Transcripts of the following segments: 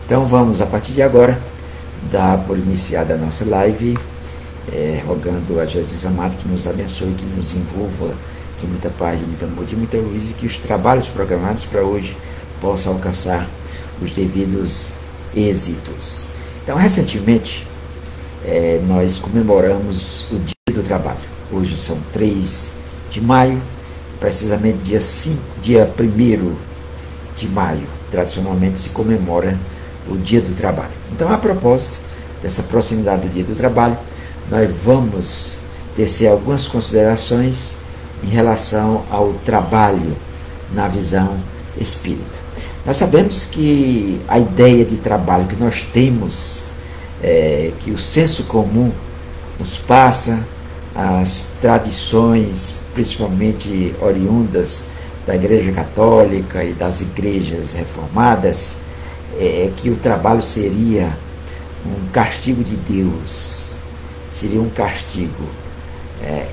Então vamos, a partir de agora, dar por iniciada a nossa live, rogando a Jesus amado que nos abençoe, que nos envolva de muita paz, de muito amor, de muita luz, e que os trabalhos programados para hoje possam alcançar os devidos êxitos. Então, recentemente, nós comemoramos o Dia do Trabalho. Hoje são 3 de maio, precisamente dia 1º de maio, tradicionalmente se comemora o Dia do Trabalho. Então, a propósito dessa proximidade do Dia do Trabalho, nós vamos tecer algumas considerações em relação ao trabalho na visão espírita. Nós sabemos que a ideia de trabalho que nós temos, que o senso comum nos passa, as tradições, principalmente oriundas da Igreja Católica e das igrejas reformadas, que o trabalho seria um castigo de Deus, seria um castigo.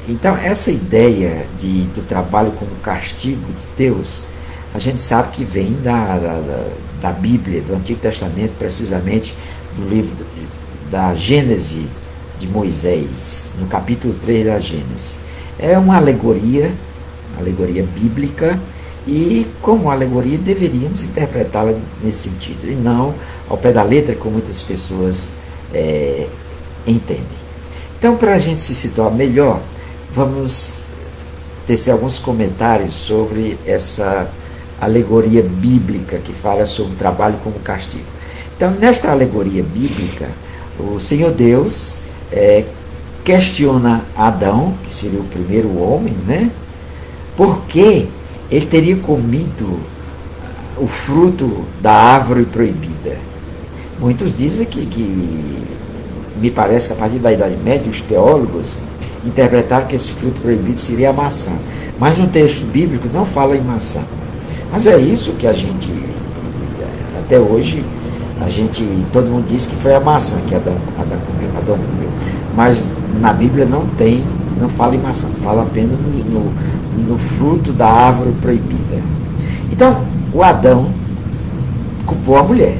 Então, essa ideia do trabalho como castigo de Deus, a gente sabe que vem da Bíblia, do Antigo Testamento, precisamente do livro da Gênese de Moisés, no capítulo 3 da Gênese. É uma alegoria bíblica, e como alegoria deveríamos interpretá-la nesse sentido, e não ao pé da letra, como muitas pessoas entendem. Então, para a gente se situar melhor, vamos tecer alguns comentários sobre essa alegoria bíblica que fala sobre o trabalho como castigo. Então, nesta alegoria bíblica, o Senhor Deus questiona Adão, que seria o primeiro homem, porque ele teria comido o fruto da árvore proibida. Muitos dizem que me parece que a partir da Idade Média, os teólogos interpretaram que esse fruto proibido seria a maçã. Mas no texto bíblico não fala em maçã. Mas é isso que a gente, até hoje, todo mundo diz que foi a maçã que Adão comeu. Mas na Bíblia não fala em maçã, fala apenas no fruto da árvore proibida. Então, o Adão culpou a mulher.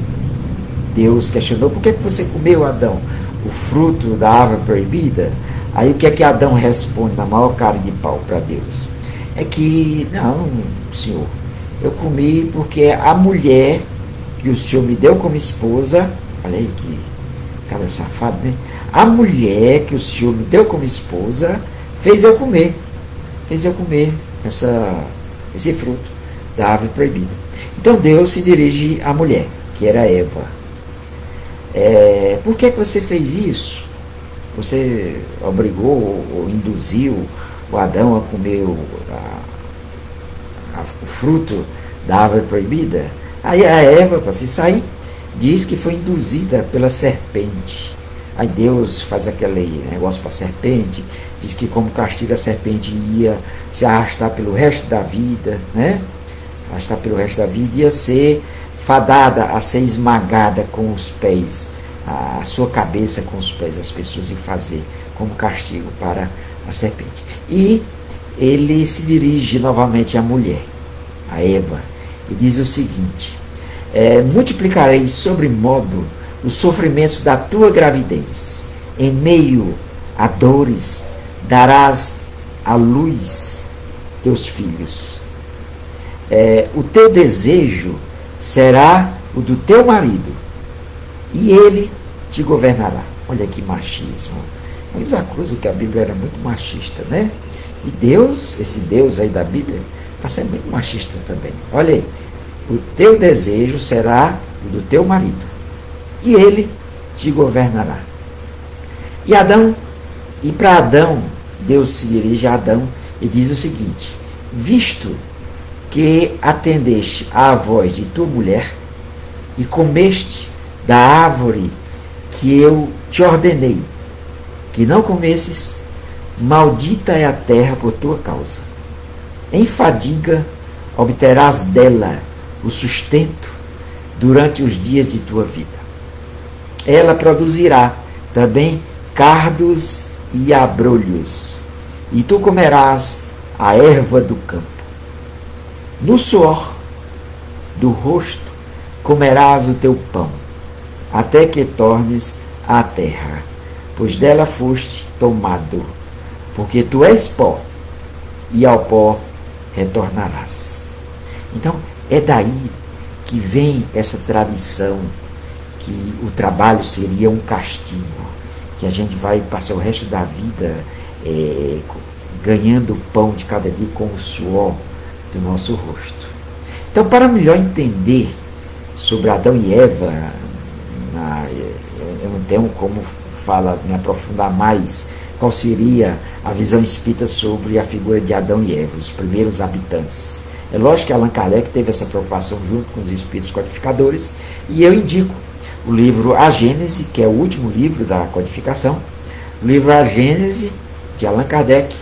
Deus questionou: por que você comeu, Adão, o fruto da árvore proibida? Aí o que é que Adão responde na maior cara de pau para Deus? É que, não, Senhor, eu comi porque a mulher que o Senhor me deu como esposa, olha aí que cara safado, né? A mulher que o Senhor me deu como esposa fez eu comer esse fruto da árvore proibida. Então Deus se dirige à mulher, que era Eva. Por que você fez isso? Você obrigou ou induziu o Adão a comer o fruto da árvore proibida? Aí a Eva, para se sair, diz que foi induzida pela serpente. Aí Deus faz aquele negócio para a serpente, diz que como castigo a serpente ia se arrastar pelo resto da vida, ia ser fadada a ser esmagada com os pés, a sua cabeça com os pés, as pessoas iam fazer como castigo para a serpente. E ele se dirige novamente à mulher, a Eva, e diz o seguinte: multiplicarei sobremodo os sofrimentos da tua gravidez, em meio a dores darás à luz teus filhos. O teu desejo será o do teu marido, e ele te governará. Olha que machismo. Eles acusam que a Bíblia era muito machista, né? E Deus, esse Deus aí da Bíblia, está sendo muito machista também. Olha aí. O teu desejo será o do teu marido, e ele te governará. E para Adão, Deus se dirige a Adão e diz o seguinte: visto que atendeste à voz de tua mulher e comeste da árvore que eu te ordenei que não comesses, maldita é a terra por tua causa. Em fadiga obterás dela o sustento durante os dias de tua vida. Ela produzirá também cardos e abrolhos, e tu comerás a erva do campo. No suor do rosto comerás o teu pão, até que tornes à terra, pois dela foste tomado, porque tu és pó, e ao pó retornarás. Então, é daí que vem essa tradição que o trabalho seria um castigo, que a gente vai passar o resto da vida ganhando o pão de cada dia com o suor do nosso rosto. Então, para melhor entender sobre Adão e Eva, eu não tenho como me aprofundar mais qual seria a visão espírita sobre a figura de Adão e Eva, os primeiros habitantes. É lógico que Allan Kardec teve essa preocupação junto com os espíritos codificadores, e eu indico o livro A Gênese, que é o último livro da codificação, o livro A Gênese, de Allan Kardec,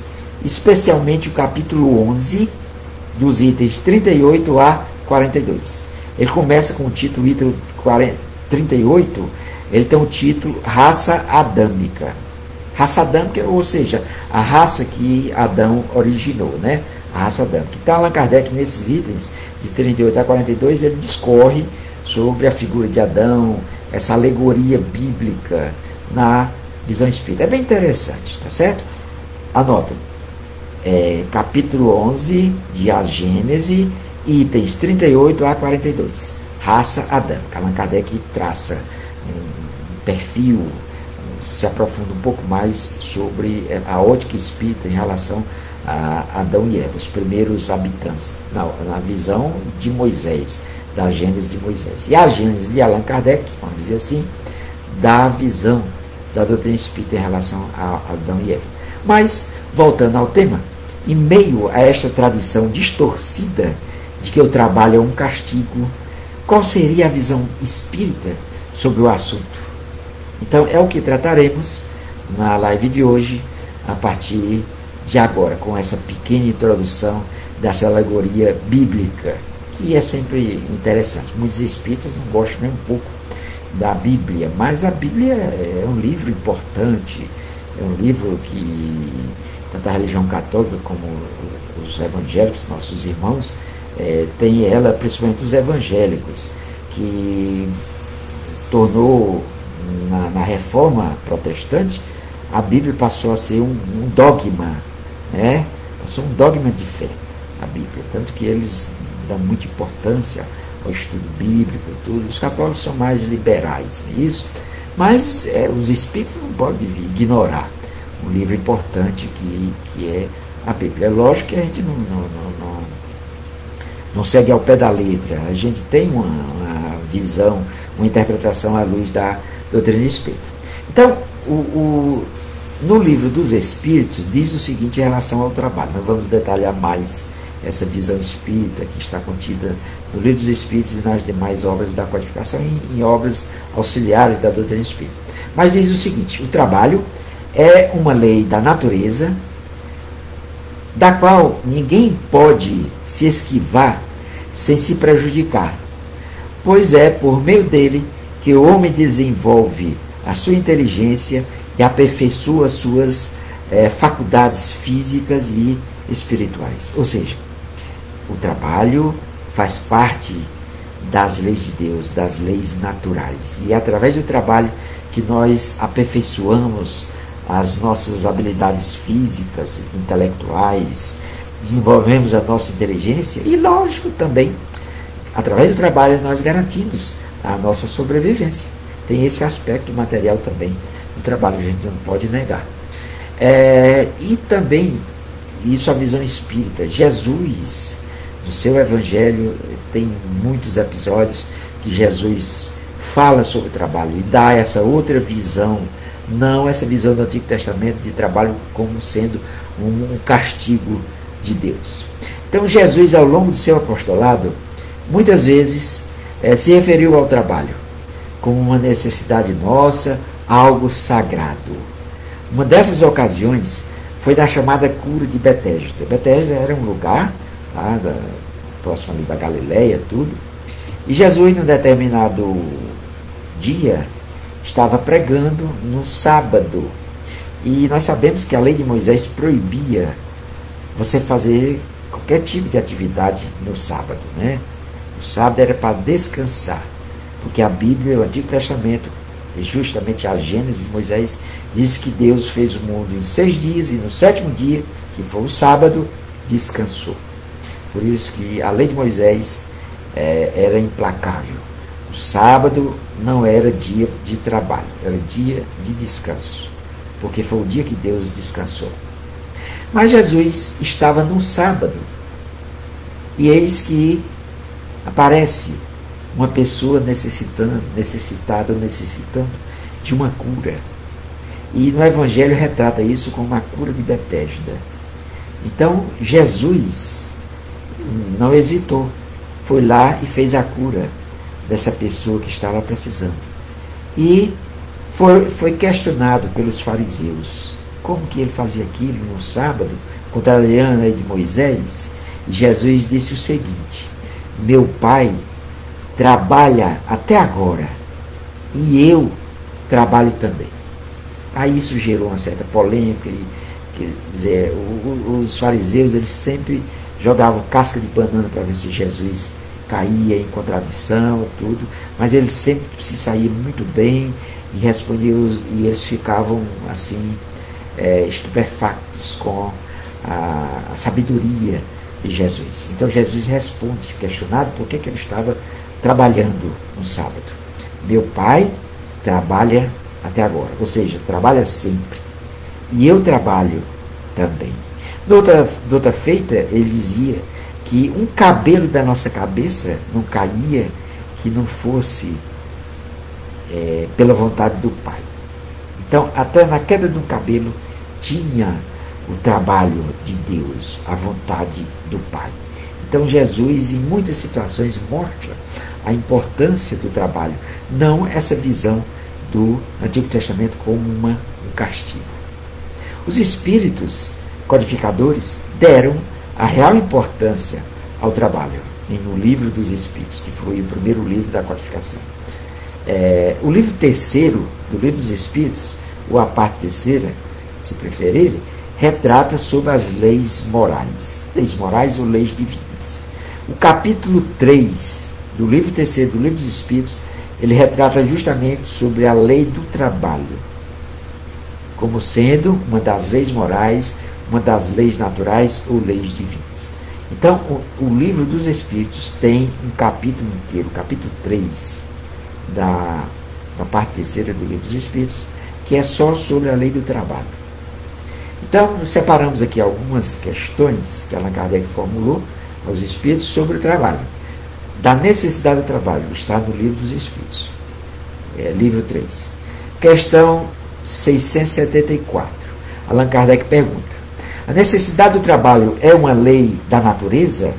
especialmente o capítulo 11, dos itens 38 a 42. Ele começa com o título, item 38, ele tem o título Raça Adâmica. Raça Adâmica, ou seja, a raça que Adão originou, né? A raça adâmica. Então, Allan Kardec, nesses itens, de 38 a 42, ele discorre sobre a figura de Adão, essa alegoria bíblica na visão espírita. É bem interessante, tá certo? Anota. Capítulo 11 de A Gênese, itens 38 a 42. Raça adâmica. Allan Kardec traça um perfil, se aprofunda um pouco mais sobre a ótica espírita em relação a Adão e Eva, os primeiros habitantes, na visão de Moisés, da Gênese de Moisés. E a Gênese de Allan Kardec, vamos dizer assim, da visão da doutrina espírita em relação a Adão e Eva. Mas, voltando ao tema, em meio a esta tradição distorcida de que o trabalho é um castigo, qual seria a visão espírita sobre o assunto? Então, é o que trataremos na live de hoje, a partir de agora, com essa pequena introdução dessa alegoria bíblica, que é sempre interessante. Muitos espíritas não gostam nem um pouco da Bíblia, mas a Bíblia é um livro importante, é um livro que tanto a religião católica como os evangélicos, nossos irmãos, tem ela, principalmente os evangélicos, que tornou, na reforma protestante, a Bíblia passou a ser um dogma, né? Passou um dogma de fé, a Bíblia, tanto que eles dão muita importância ao estudo bíblico e tudo. Os católicos são mais liberais, não é isso? Mas os espíritos não podem ignorar um livro importante que é a Bíblia. É lógico que a gente não segue ao pé da letra, a gente tem uma visão, uma interpretação à luz da doutrina espírita. Então, no livro dos Espíritos diz o seguinte em relação ao trabalho. Nós vamos detalhar mais essa visão espírita que está contida no livro dos Espíritos e nas demais obras da codificação e em obras auxiliares da doutrina espírita. Mas diz o seguinte: o trabalho é uma lei da natureza, da qual ninguém pode se esquivar sem se prejudicar, pois é por meio dele que o homem desenvolve a sua inteligência e aperfeiçoa as suas faculdades físicas e espirituais. Ou seja, o trabalho faz parte das leis de Deus, das leis naturais. E é através do trabalho que nós aperfeiçoamos as nossas habilidades físicas, intelectuais, desenvolvemos a nossa inteligência e, lógico, também, através do trabalho, nós garantimos a nossa sobrevivência. Tem esse aspecto material também do trabalho, a gente não pode negar. E também, isso a visão espírita. Jesus, no seu evangelho, tem muitos episódios que Jesus fala sobre o trabalho e dá essa outra visão, não essa visão do Antigo Testamento de trabalho como sendo um castigo de Deus. Então Jesus, ao longo do seu apostolado, muitas vezes se referiu ao trabalho como uma necessidade nossa, algo sagrado. Uma dessas ocasiões foi da chamada cura de Betesda. Betesda era um lugar lá próximo ali da Galileia, tudo. E Jesus, num determinado dia, estava pregando no sábado. E nós sabemos que a lei de Moisés proibia você fazer qualquer tipo de atividade no sábado, né? O sábado era para descansar. Porque a Bíblia, o Antigo Testamento, justamente a Gênesis de Moisés, diz que Deus fez o mundo em 6 dias e no 7º dia, que foi o sábado, descansou. Por isso que a lei de Moisés era implacável. O sábado não era dia de trabalho, era dia de descanso, porque foi o dia que Deus descansou. Mas Jesus estava no sábado, e eis que aparece uma pessoa necessitando de uma cura. E no Evangelho retrata isso como a cura de Betesda. Então Jesus não hesitou, foi lá e fez a cura dessa pessoa que estava precisando. E foi questionado pelos fariseus, como que ele fazia aquilo no sábado, contrariando a lei de Moisés. E Jesus disse o seguinte: meu Pai trabalha até agora, e eu trabalho também. Aí isso gerou uma certa polêmica, quer dizer, os fariseus, eles sempre jogavam casca de banana para ver se Jesus caía em contradição, tudo, mas eles sempre se saíam muito bem e respondiam, e eles ficavam assim, estupefactos com a sabedoria de Jesus. Então Jesus responde, questionado por que ele estava trabalhando no sábado. Meu Pai trabalha até agora, ou seja, trabalha sempre, e eu trabalho também. De outra feita, ele dizia que um cabelo da nossa cabeça não caía que não fosse pela vontade do Pai. Então, até na queda do cabelo tinha o trabalho de Deus, a vontade do Pai. Então Jesus, em muitas situações, mostra a importância do trabalho, não essa visão do Antigo Testamento como um castigo. Os espíritos codificadores deram a real importância ao trabalho no Livro dos Espíritos, que foi o primeiro livro da codificação. O livro terceiro do Livro dos Espíritos, ou a parte terceira, se preferirem, retrata sobre as leis morais ou leis divinas. O capítulo 3 do livro terceiro do Livro dos Espíritos, ele retrata justamente sobre a lei do trabalho, como sendo uma das leis morais, uma das leis naturais ou leis divinas. Então, o Livro dos Espíritos tem um capítulo inteiro, o capítulo 3 da parte terceira do Livro dos Espíritos, que é só sobre a lei do trabalho. Então, separamos aqui algumas questões que Allan Kardec formulou aos Espíritos sobre o trabalho. Da necessidade do trabalho, está no Livro dos Espíritos, livro 3. Questão 674. Allan Kardec pergunta: a necessidade do trabalho é uma lei da natureza?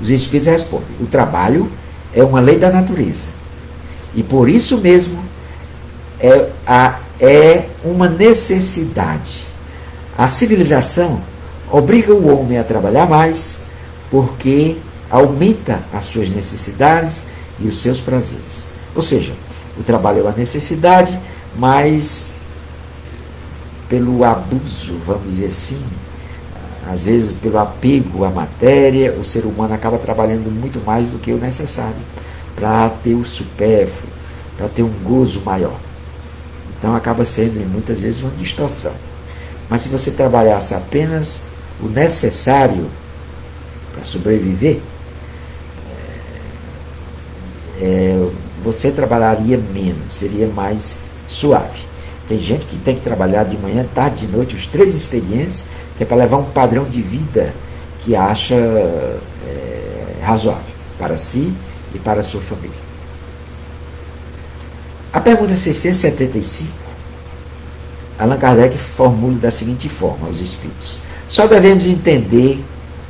Os Espíritos respondem: o trabalho é uma lei da natureza, e por isso mesmo é uma necessidade. A civilização obriga o homem a trabalhar mais, porque aumenta as suas necessidades e os seus prazeres. Ou seja, o trabalho é uma necessidade, mas pelo abuso, vamos dizer assim, às vezes pelo apego à matéria, o ser humano acaba trabalhando muito mais do que o necessário para ter o supérfluo, para ter um gozo maior. Então acaba sendo muitas vezes uma distorção. Mas se você trabalhasse apenas o necessário para sobreviver, você trabalharia menos, seria mais suave. Tem gente que tem que trabalhar de manhã, tarde, de noite, os 3 expedientes, que é para levar um padrão de vida que acha razoável para si e para a sua família. A pergunta 675, Allan Kardec formula da seguinte forma aos Espíritos: só devemos entender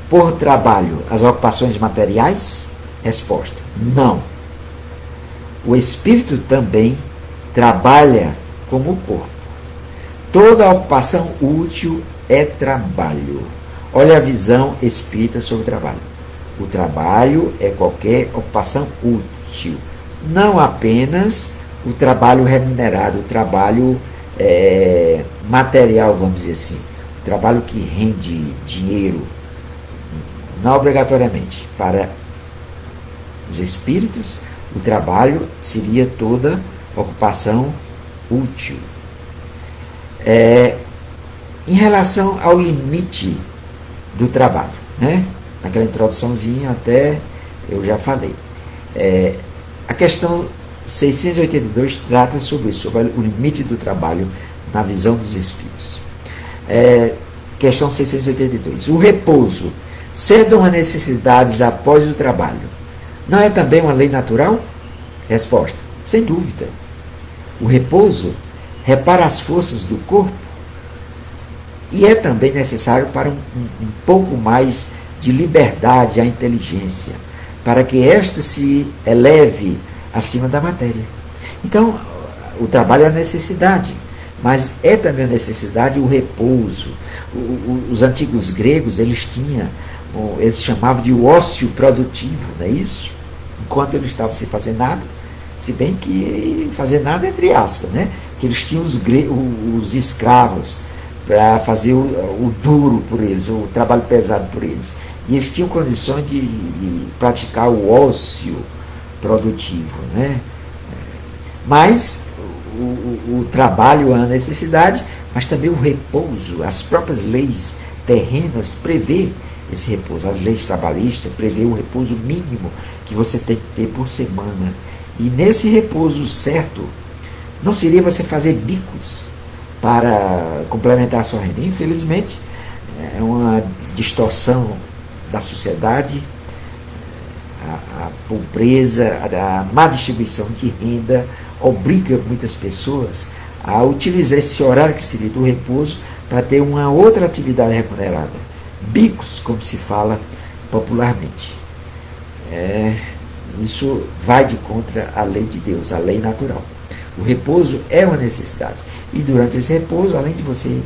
por trabalho as ocupações materiais? Resposta: não. O Espírito também trabalha como o corpo. Toda ocupação útil é trabalho. Olha a visão espírita sobre o trabalho. O trabalho é qualquer ocupação útil, não apenas o trabalho remunerado, o trabalho material, vamos dizer assim, o trabalho que rende dinheiro, não obrigatoriamente. Para os espíritos, O trabalho seria toda ocupação útil. Em relação ao limite do trabalho, né? Naquela introduçãozinha até eu já falei. A questão 682 trata sobre isso, sobre o limite do trabalho na visão dos Espíritos. Questão 682. O repouso, sendo uma necessidade após o trabalho, não é também uma lei natural? Resposta: sem dúvida. O repouso repara as forças do corpo e é também necessário para um pouco mais de liberdade à inteligência, para que esta se eleve acima da matéria. Então, o trabalho é uma necessidade, mas é também a necessidade o repouso. Os antigos gregos, eles chamavam de ócio produtivo, não é isso? Enquanto eles estavam sem fazer nada, se bem que fazer nada entre aspas, né? Que eles tinham os escravos para fazer o duro por eles, o trabalho pesado por eles. E eles tinham condições de praticar o ócio produtivo, né? Mas o trabalho é uma necessidade, mas também o repouso. As próprias leis terrenas prevê esse repouso. As leis trabalhistas prevê o repouso mínimo que você tem que ter por semana. E nesse repouso certo, não seria você fazer bicos para complementar a sua renda. Infelizmente, é uma distorção da sociedade, a pobreza, a má distribuição de renda obriga muitas pessoas a utilizar esse horário que seria do repouso para ter uma outra atividade remunerada. Bicos, como se fala popularmente. Isso vai de contra a lei de Deus, a lei natural. O repouso é uma necessidade. E durante esse repouso, além de você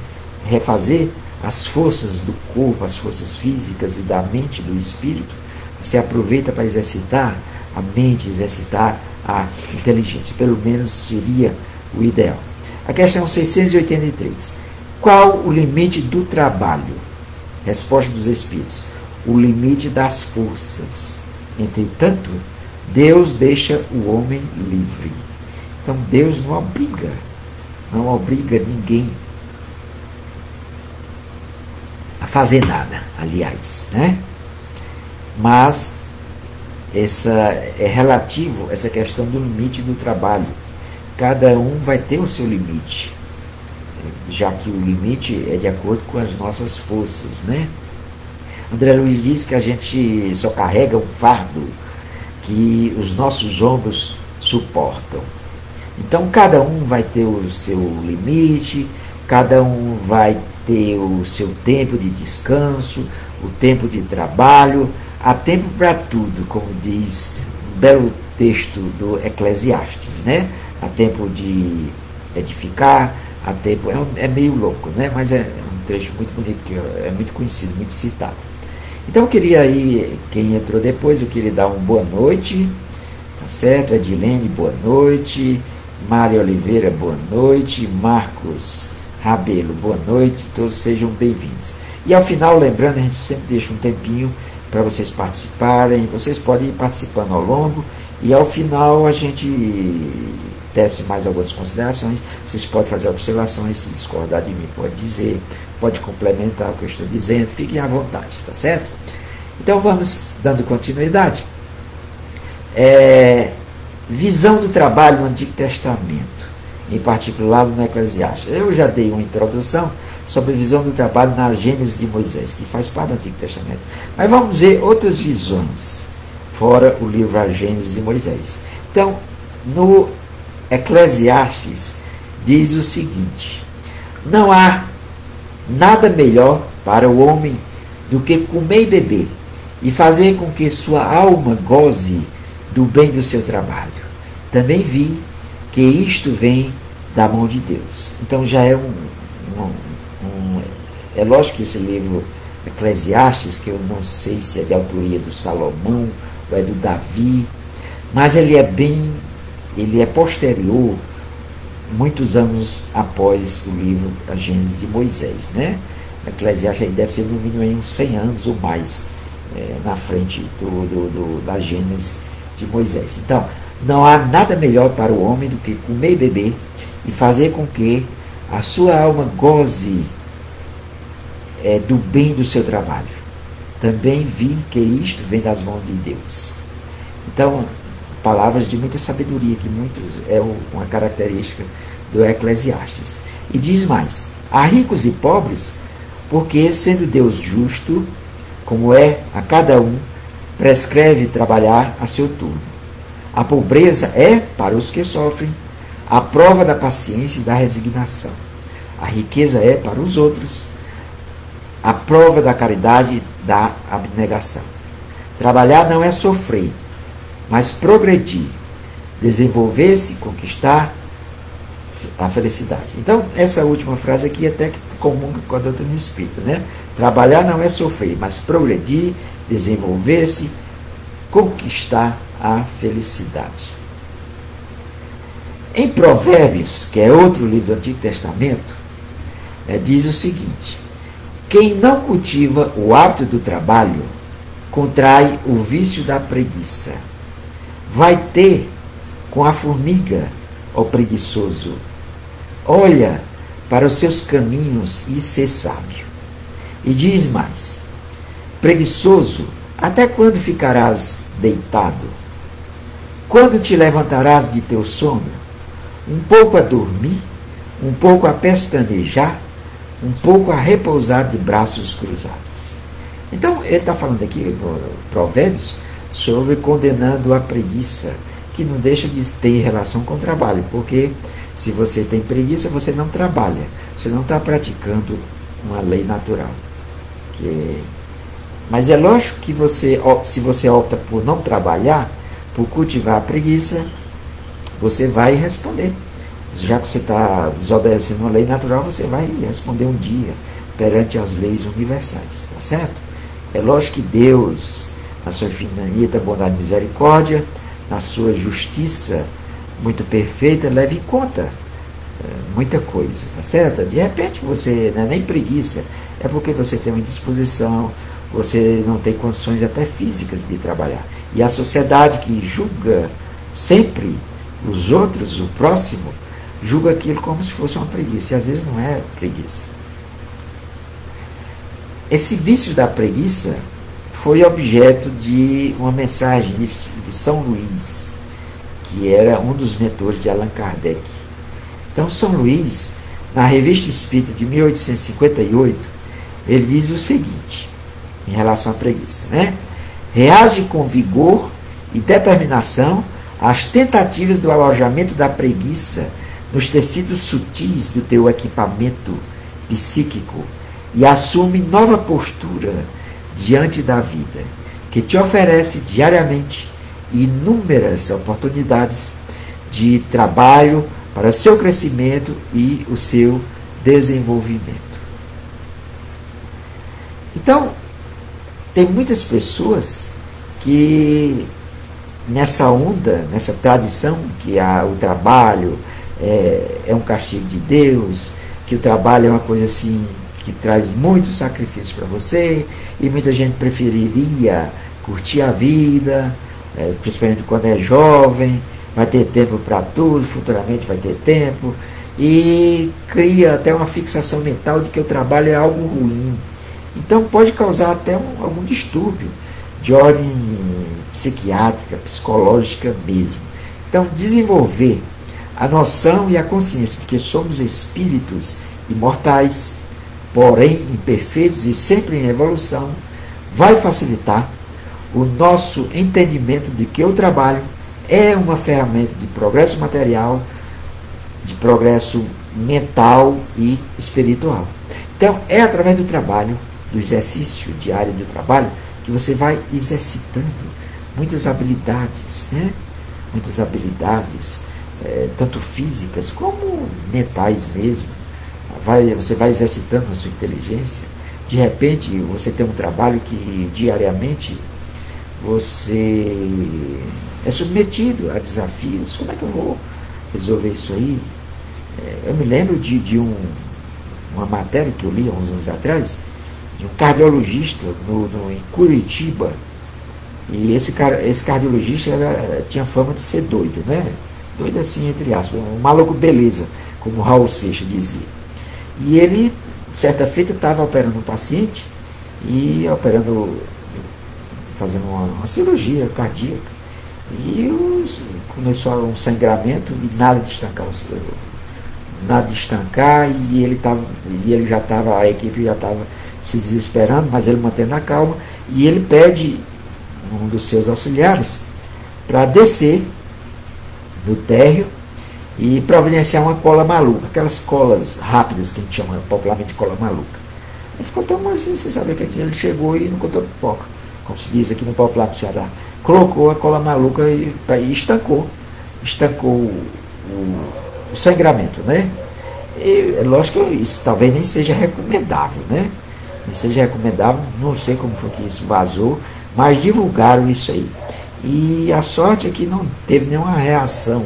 refazer as forças do corpo, as forças físicas e da mente, do espírito, você aproveita para exercitar a mente, exercitar a inteligência. Pelo menos seria o ideal. A questão 683. Qual o limite do trabalho? Resposta dos Espíritos: o limite das forças. Entretanto, Deus deixa o homem livre. Então Deus não obriga ninguém a fazer nada, aliás, né? Mas é relativo essa questão do limite do trabalho. Cada um vai ter o seu limite, já que o limite é de acordo com as nossas forças, né? André Luiz diz que a gente só carrega um fardo que os nossos ombros suportam. Então cada um vai ter o seu limite, cada um vai ter o seu tempo de descanso, o tempo de trabalho. Há tempo para tudo, como diz um belo texto do Eclesiastes, né? Há tempo de edificar, há tempo... É meio louco, né? Mas é um trecho muito bonito, que é muito conhecido, muito citado. Então eu queria aí, quem entrou depois, eu queria dar uma boa noite, tá certo? Edilene, boa noite. Mária Oliveira, boa noite. Marcos Rabelo, boa noite. Todos sejam bem-vindos. E ao final, lembrando, a gente sempre deixa um tempinho para vocês participarem. Vocês podem ir participando ao longo e ao final a gente tece mais algumas considerações. Vocês podem fazer observações, se discordar de mim pode dizer, pode complementar o que eu estou dizendo, fiquem à vontade, tá certo? Então vamos dando continuidade. Visão do trabalho no Antigo Testamento, em particular no Eclesiastes. Eu já dei uma introdução sobre a visão do trabalho na Gênesis de Moisés, que faz parte do Antigo Testamento. Mas vamos ver outras visões, fora o livro A Gênesis de Moisés. Então, no Eclesiastes, diz o seguinte: não há nada melhor para o homem do que comer e beber, e fazer com que sua alma goze do bem do seu trabalho. Também vi que isto vem da mão de Deus. Então já é é lógico que esse livro Eclesiastes, que eu não sei se é de autoria do Salomão ou é do Davi, mas ele é posterior, muitos anos após o livro A Gênesis de Moisés, né? Eclesiastes deve ser no mínimo uns 100 anos ou mais na frente da Gênesis de Moisés. Então, Não há nada melhor para o homem do que comer e beber e fazer com que a sua alma goze do bem do seu trabalho. Também vi que isto vem das mãos de Deus. Então, palavras de muita sabedoria, que é uma característica do Eclesiastes. E diz mais: há ricos e pobres, porque, sendo Deus justo, como é a cada um, prescreve trabalhar a seu turno. A pobreza é, para os que sofrem, a prova da paciência e da resignação. A riqueza é, para os outros, a prova da caridade e da abnegação. Trabalhar não é sofrer, mas progredir, desenvolver-se, conquistar a felicidade. Então, essa última frase aqui é até que comum com a doutrina espírita, né? Trabalhar não é sofrer, mas progredir, desenvolver-se, conquistar a felicidade. Em Provérbios, que é outro livro do Antigo Testamento, diz o seguinte: quem não cultiva o hábito do trabalho contrai o vício da preguiça. Vai ter com a formiga, ó preguiçoso. Olha para os seus caminhos e sê sábio. E diz mais: preguiçoso, até quando ficarás deitado? Quando te levantarás de teu sono? Um pouco a dormir, um pouco a pestanejar, um pouco a repousar de braços cruzados. Então, ele está falando aqui, Provérbios, sobre condenando a preguiça, que não deixa de ter relação com o trabalho, porque se você tem preguiça, você não trabalha, você não está praticando uma lei natural. Mas é lógico que se você opta por não trabalhar, por cultivar a preguiça, você vai responder. Já que você está desobedecendo uma lei natural, você vai responder um dia perante as leis universais, tá certo? É lógico que Deus, na sua infinita bondade e misericórdia, na sua justiça muito perfeita, leva em conta muita coisa, tá certo? De repente você não é nem preguiça, é porque você tem uma indisposição, você não tem condições até físicas de trabalhar. E a sociedade que julga sempre os outros, o próximo, julga aquilo como se fosse uma preguiça, e às vezes não é preguiça. Esse vício da preguiça foi objeto de uma mensagem de São Luís, que era um dos mentores de Allan Kardec. Então, São Luís, na Revista Espírita de 1858, ele diz o seguinte, em relação à preguiça, né? Reage com vigor e determinação às tentativas do alojamento da preguiça nos tecidos sutis do teu equipamento psíquico e assume nova postura diante da vida, que te oferece diariamente inúmeras oportunidades de trabalho para o seu crescimento e o seu desenvolvimento. Então, tem muitas pessoas que nessa onda, nessa tradição que o trabalho é um castigo de Deus, que o trabalho é uma coisa assim que traz muito sacrifício para você, e muita gente preferiria curtir a vida, principalmente quando é jovem, vai ter tempo para tudo, futuramente vai ter tempo, e cria até uma fixação mental de que o trabalho é algo ruim. Então pode causar até algum distúrbio de ordem psiquiátrica, psicológica mesmo. Então, desenvolver a noção e a consciência de que somos espíritos imortais, porém imperfeitos e sempre em evolução, vai facilitar o nosso entendimento de que o trabalho é uma ferramenta de progresso material, de progresso mental e espiritual. Então, é através do trabalho, do exercício diário do trabalho, que você vai exercitando muitas habilidades, né? Muitas habilidades, tanto físicas como mentais mesmo. Você vai exercitando a sua inteligência. De repente, você tem um trabalho que diariamente você é submetido a desafios. Como é que eu vou resolver isso aí? Eu me lembro de uma matéria que eu li há uns anos atrás, de um cardiologista em Curitiba, E esse cardiologista tinha fama de ser doido, né? Doido assim, entre aspas, um maluco beleza, como Raul Seixas dizia. E ele, certa feita, estava operando um paciente e fazendo uma cirurgia cardíaca. E começou um sangramento e nada de estancar, e ele já estava, a equipe já estava se desesperando, mas ele mantendo a calma, e ele pede um dos seus auxiliares para descer no térreo e providenciar uma cola maluca, aquelas colas rápidas que a gente chama popularmente de cola maluca. Ele ficou tão assim, você sabe que ele chegou e não contou pipoca, como se diz aqui no popular do Ceará. Colocou a cola maluca e estancou o sangramento, né? E é lógico que isso talvez nem seja recomendável, né? Nem seja recomendável, não sei como foi que isso vazou, mas divulgaram isso aí. E a sorte é que não teve nenhuma reação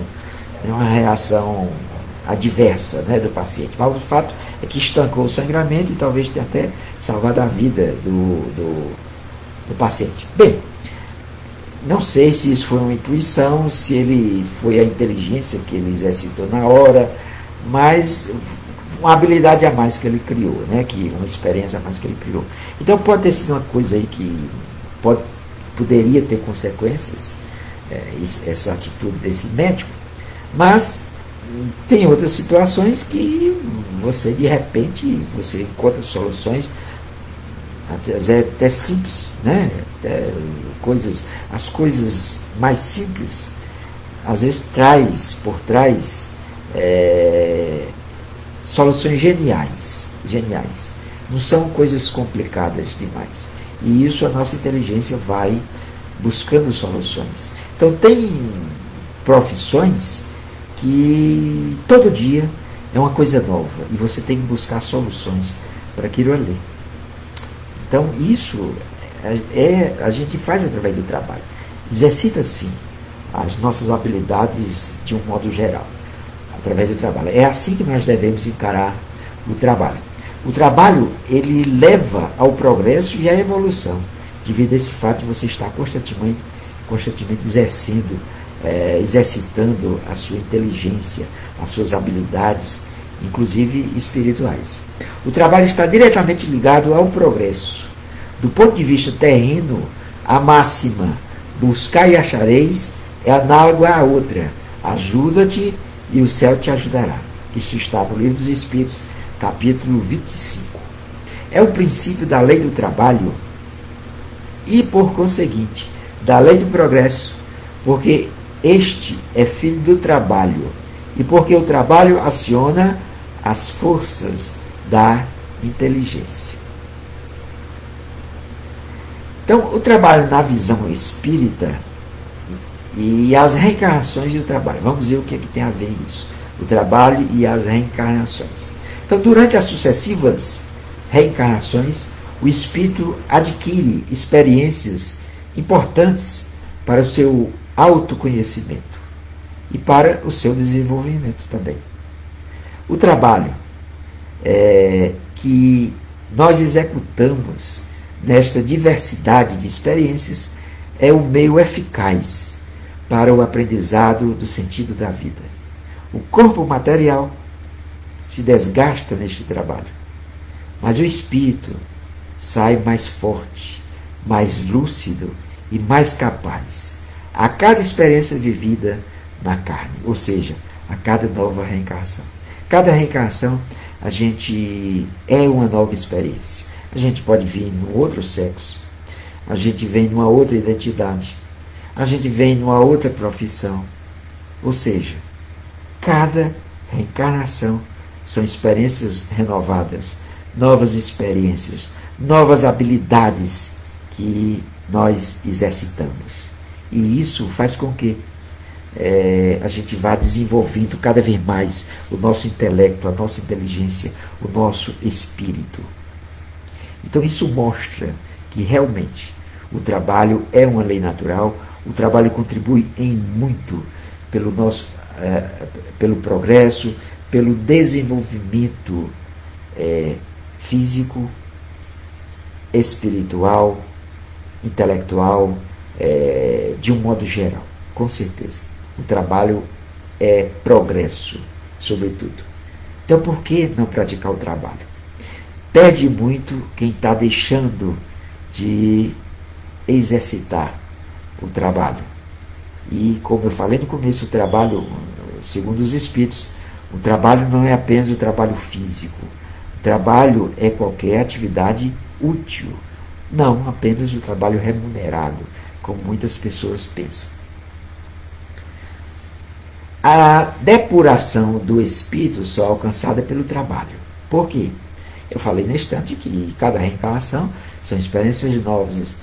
adversa, né, do paciente. Mas o fato é que estancou o sangramento e talvez tenha até salvado a vida do paciente. Bem, não sei se isso foi uma intuição, se ele foi a inteligência que ele exercitou na hora, mas uma habilidade a mais que ele criou, né? Uma experiência a mais que ele criou. Então pode ter sido uma coisa aí que poderia ter consequências, essa atitude desse médico, mas tem outras situações que você, de repente, você encontra soluções até simples, né? As coisas mais simples, às vezes traz por trás soluções geniais. Não são coisas complicadas demais. E isso a nossa inteligência vai buscando soluções. Então tem profissões que todo dia é uma coisa nova e você tem que buscar soluções para aquilo ali. Então isso a gente faz através do trabalho. Exercita sim as nossas habilidades de um modo geral, através do trabalho. É assim que nós devemos encarar o trabalho. O trabalho, ele leva ao progresso e à evolução, devido a esse fato de você estar constantemente exercitando a sua inteligência, as suas habilidades, inclusive espirituais. O trabalho está diretamente ligado ao progresso. Do ponto de vista terreno, a máxima buscar e achareis é análoga à outra: ajuda-te e o céu te ajudará. Isso está no Livro dos Espíritos, capítulo 25. É o princípio da lei do trabalho e, por conseguinte, da lei do progresso, porque este é filho do trabalho e porque o trabalho aciona as forças da inteligência. Então, o trabalho na visão espírita e as reencarnações e o trabalho. Vamos ver o que tem a ver isso. O trabalho e as reencarnações. Então, durante as sucessivas reencarnações, o espírito adquire experiências importantes para o seu autoconhecimento e para o seu desenvolvimento também. O trabalho que nós executamos nesta diversidade de experiências é o meio eficaz para o aprendizado do sentido da vida. O corpo material se desgasta neste trabalho, mas o espírito sai mais forte, mais lúcido e mais capaz a cada experiência vivida na carne, ou seja, a cada nova reencarnação. Cada reencarnação a gente é uma nova experiência. A gente pode vir num outro sexo, a gente vem numa outra identidade, a gente vem numa outra profissão. Ou seja, cada reencarnação são experiências renovadas, novas experiências, novas habilidades que nós exercitamos. E isso faz com que a gente vá desenvolvendo cada vez mais o nosso intelecto, a nossa inteligência, o nosso espírito. Então isso mostra que realmente o trabalho é uma lei natural, o trabalho contribui em muito pelo progresso, pelo desenvolvimento físico, espiritual, intelectual, de um modo geral, com certeza. O trabalho é progresso, sobretudo. Então, por que não praticar o trabalho? Perde muito quem está deixando de exercitar o trabalho. E, como eu falei no começo, o trabalho, segundo os Espíritos, o trabalho não é apenas o trabalho físico. O trabalho é qualquer atividade útil, não apenas o trabalho remunerado, como muitas pessoas pensam. A depuração do espírito só é alcançada pelo trabalho. Por quê? Eu falei na instante que cada reencarnação são experiências novas.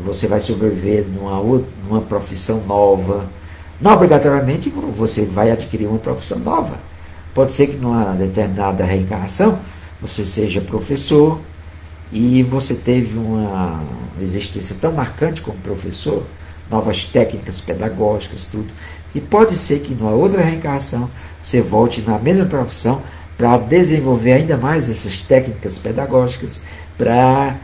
Você vai sobreviver numa profissão nova. Não obrigatoriamente você vai adquirir uma profissão nova. Pode ser que numa determinada reencarnação você seja professor e você teve uma existência tão marcante como professor, novas técnicas pedagógicas, tudo. E pode ser que numa outra reencarnação você volte na mesma profissão para desenvolver ainda mais essas técnicas pedagógicas, para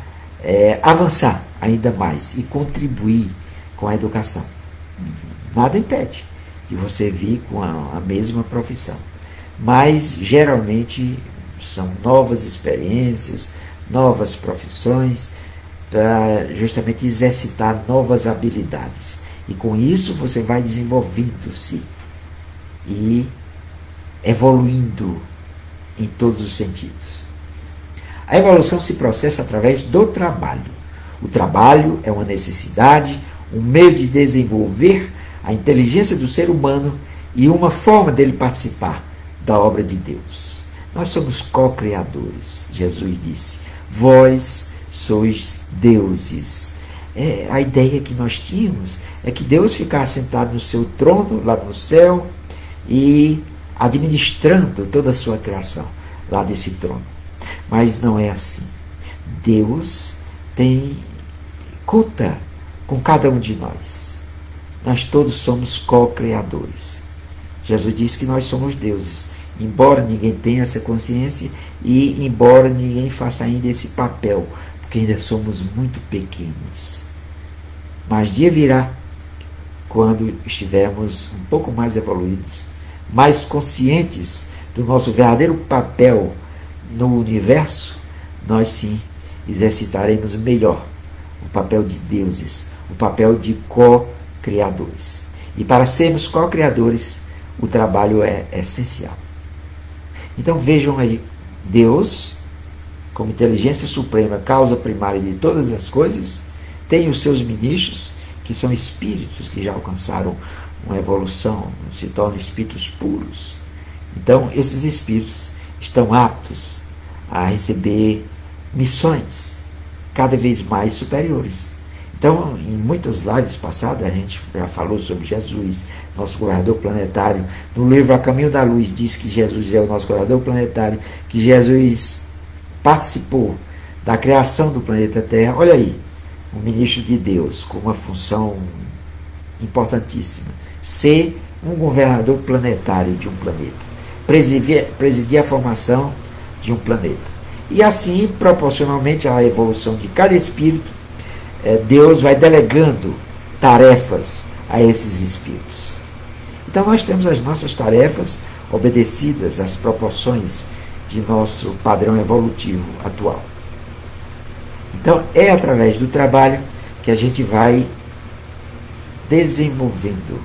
avançar ainda mais e contribuir com a educação. Nada impede de você vir com a mesma profissão. Mas, geralmente, são novas experiências, novas profissões, para justamente exercitar novas habilidades. E com isso você vai desenvolvendo-se e evoluindo em todos os sentidos. A evolução se processa através do trabalho. O trabalho é uma necessidade, um meio de desenvolver a inteligência do ser humano e uma forma dele participar da obra de Deus. Nós somos co-criadores. Jesus disse: vós sois deuses. A ideia que nós tínhamos é que Deus ficasse sentado no seu trono, lá no céu, e administrando toda a sua criação, lá desse trono. Mas não é assim. Deus conta com cada um de nós. Nós todos somos co-criadores. Jesus disse que nós somos deuses, embora ninguém tenha essa consciência e embora ninguém faça ainda esse papel, porque ainda somos muito pequenos. Mas dia virá, quando estivermos um pouco mais evoluídos, mais conscientes do nosso verdadeiro papel no universo, nós sim exercitaremos melhor o papel de deuses, o papel de co-criadores. E para sermos co-criadores, o trabalho é essencial. Então vejam aí, Deus, como inteligência suprema, causa primária de todas as coisas, tem os seus ministros, que são espíritos que já alcançaram uma evolução, se tornam espíritos puros. Então, esses espíritos estão aptos a receber missões cada vez mais superiores. Então, em muitas lives passadas, a gente já falou sobre Jesus, nosso governador planetário. No livro A Caminho da Luz, diz que Jesus é o nosso governador planetário, que Jesus participou da criação do planeta Terra. Olha aí, um ministro de Deus com uma função importantíssima: ser um governador planetário de um planeta, presidir a formação de um planeta. E assim, proporcionalmente à evolução de cada espírito, Deus vai delegando tarefas a esses espíritos. Então nós temos as nossas tarefas obedecidas às proporções de nosso padrão evolutivo atual. Então é através do trabalho que a gente vai desenvolvendo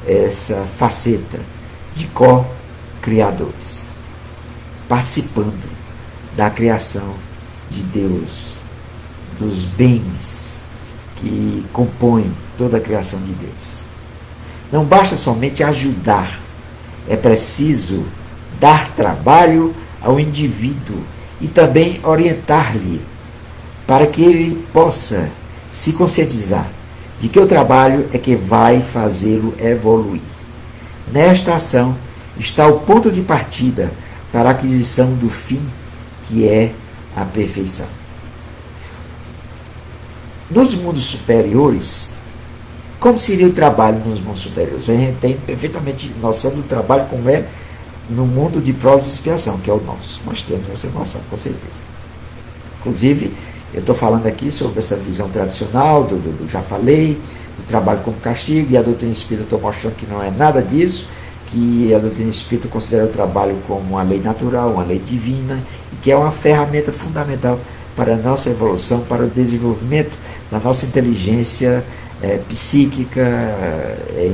essa faceta de co-criadores, participando da criação de Deus, dos bens que compõem toda a criação de Deus. Não basta somente ajudar, é preciso dar trabalho ao indivíduo e também orientar-lhe, para que ele possa se conscientizar de que o trabalho é que vai fazê-lo evoluir. Nesta ação está o ponto de partida para a aquisição do fim, que é a perfeição. Nos mundos superiores, como seria o trabalho nos mundos superiores? A gente tem perfeitamente noção do trabalho como é no mundo de prova e expiação, que é o nosso. Nós temos essa noção, com certeza. Inclusive, Eu estou falando aqui sobre essa visão tradicional, do já falei, do trabalho como castigo, e a doutrina espírita estou mostrando que não é nada disso, que a doutrina espírita considera o trabalho como uma lei natural, uma lei divina, e que é uma ferramenta fundamental para a nossa evolução, para o desenvolvimento da nossa inteligência psíquica,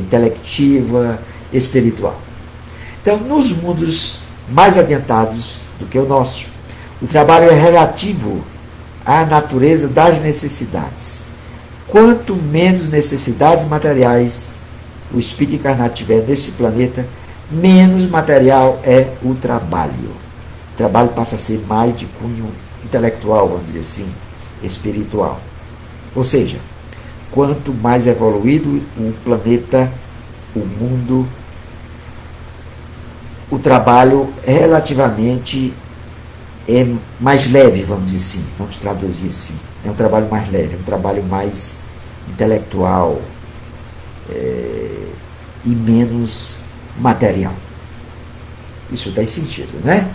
intelectiva, espiritual. Então, nos mundos mais adiantados do que o nosso, o trabalho é relativo à natureza das necessidades. Quanto menos necessidades materiais o espírito encarnado tiver nesse planeta, menos material é o trabalho. O trabalho passa a ser mais de cunho intelectual, vamos dizer assim, espiritual. Ou seja, quanto mais evoluído o planeta, o mundo, o trabalho relativamente é mais leve, vamos dizer assim, vamos traduzir assim. É um trabalho mais leve, é um trabalho mais intelectual e menos material. Isso tem sentido, né?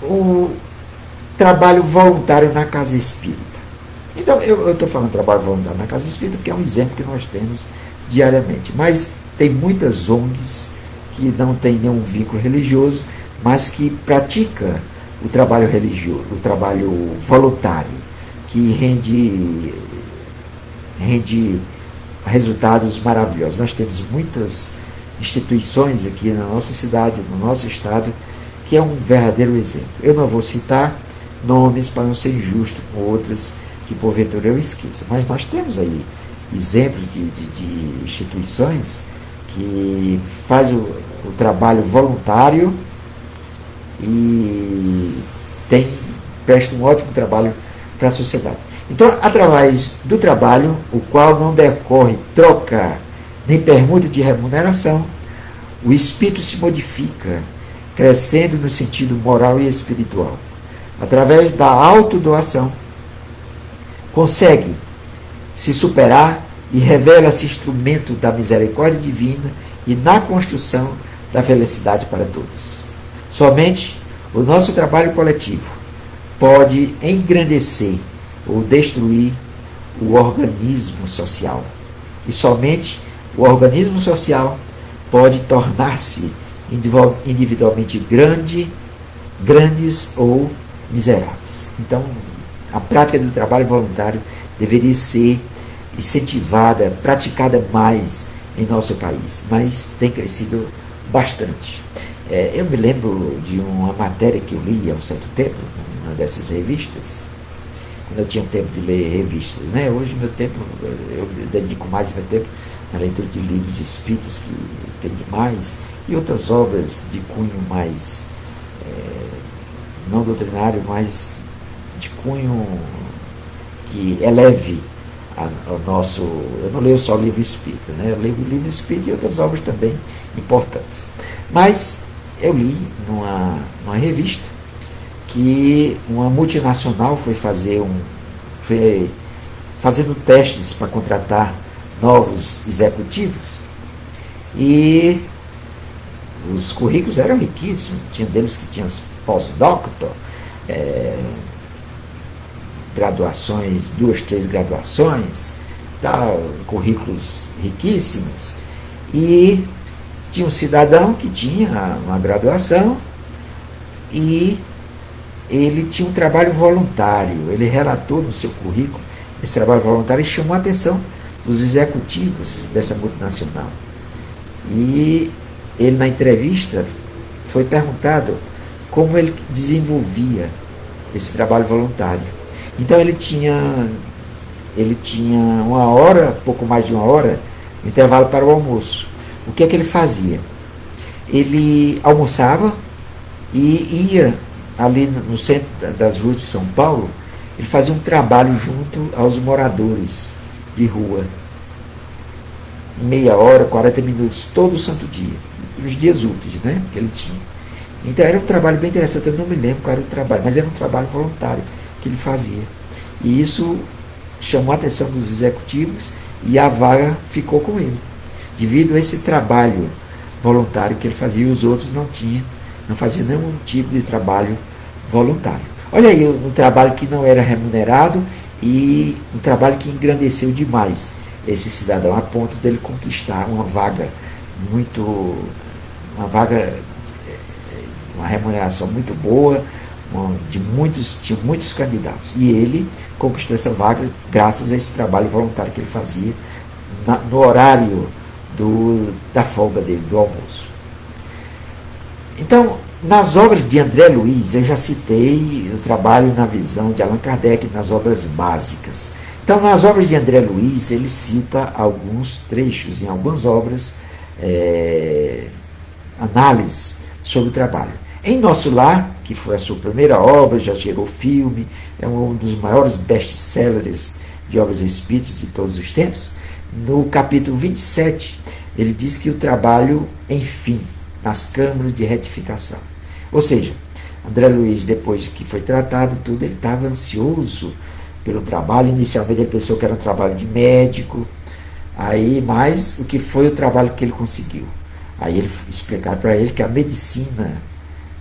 O trabalho voluntário na casa espírita. Então, eu estou falando trabalho voluntário na casa espírita porque é um exemplo que nós temos diariamente. Mas tem muitas ONGs que não tem nenhum vínculo religioso, mas que pratica o trabalho religioso, o trabalho voluntário, que rende resultados maravilhosos. Nós temos muitas instituições aqui na nossa cidade, no nosso estado, que é um verdadeiro exemplo. Eu não vou citar nomes para não ser injusto com outras que porventura eu esqueça, mas nós temos aí exemplos de instituições que fazem o trabalho voluntário e prestam um ótimo trabalho para a sociedade. Então, através do trabalho, o qual não decorre troca nem permuta de remuneração, o espírito se modifica, crescendo no sentido moral e espiritual. Através da autodoação, consegue se superar e revela-se instrumento da misericórdia divina e na construção da felicidade para todos. Somente o nosso trabalho coletivo pode engrandecer ou destruir o organismo social. E somente o organismo social pode tornar-se individualmente grandes ou miseráveis. Então, a prática do trabalho voluntário deveria ser incentivada, praticada mais em nosso país, mas tem crescido bastante. Eu me lembro de uma matéria que eu li há um certo tempo, numa dessas revistas, quando eu tinha tempo de ler revistas, né? Hoje meu tempo, eu dedico mais meu tempo à leitura de livros espíritas, que tem demais, e outras obras de cunho mais não doutrinário, mas de cunho que eleve ao nosso... Eu não leio só livro espírita, né? Eu leio o livro espírita e outras obras também importantes. Mas eu li numa revista que uma multinacional foi fazendo testes para contratar novos executivos, e os currículos eram riquíssimos. Tinha deles que tinham pós-doctor, graduações, 2, 3 graduações, currículos riquíssimos. E tinha um cidadão que tinha uma graduação e ele tinha um trabalho voluntário. Ele relatou no seu currículo esse trabalho voluntário e chamou a atenção dos executivos dessa multinacional. E ele, na entrevista, foi perguntado como ele desenvolvia esse trabalho voluntário. Então ele tinha 1 hora, pouco mais de 1 hora, no intervalo para o almoço. O que é que ele fazia? Ele almoçava e ia ali no centro das ruas de São Paulo. Ele fazia um trabalho junto aos moradores de rua, meia hora, 40 minutos, todo santo dia, os dias úteis, né, que ele tinha. Então era um trabalho bem interessante. Eu não me lembro qual era o trabalho, mas era um trabalho voluntário que ele fazia. E isso chamou a atenção dos executivos e a vaga ficou com ele, devido a esse trabalho voluntário que ele fazia. E os outros não faziam nenhum tipo de trabalho voluntário. Olha aí, um trabalho que não era remunerado e um trabalho que engrandeceu demais esse cidadão, a ponto dele conquistar uma vaga uma remuneração muito boa, tinha muitos candidatos. E ele conquistou essa vaga graças a esse trabalho voluntário que ele fazia no horário da folga dele, do almoço. Então, nas obras de André Luiz, eu já citei o trabalho na visão de Allan Kardec nas obras básicas. Então, nas obras de André Luiz, ele cita alguns trechos em algumas obras, análises sobre o trabalho. Em Nosso Lar, que foi a sua primeira obra, já gerou filme, é um dos maiores best-sellers de obras espíritas de todos os tempos, no capítulo 27, ele diz que o trabalho, enfim, nas câmaras de retificação. Ou seja, André Luiz, depois que foi tratado tudo, ele estava ansioso pelo trabalho. Inicialmente ele pensou que era um trabalho de médico, mas o que foi o trabalho que ele conseguiu? Aí ele explicar para ele que a medicina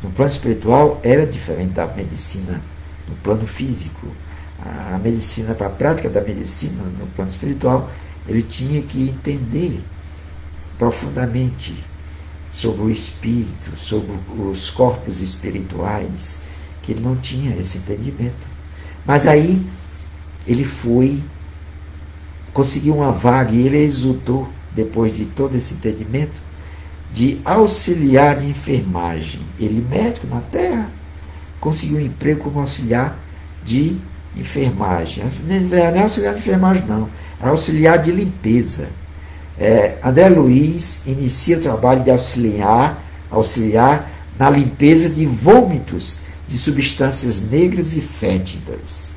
no plano espiritual era diferente da medicina no plano físico. A medicina, para a prática da medicina no plano espiritual, ele tinha que entender profundamente sobre o espírito, sobre os corpos espirituais, que ele não tinha esse entendimento. Mas aí ele conseguiu uma vaga e ele exultou, depois de todo esse entendimento, de auxiliar de enfermagem. Ele, médico na Terra, conseguiu um emprego como auxiliar de enfermagem. Não é auxiliar de enfermagem, não. Era auxiliar de limpeza. André Luiz inicia o trabalho de auxiliar na limpeza de vômitos de substâncias negras e fétidas.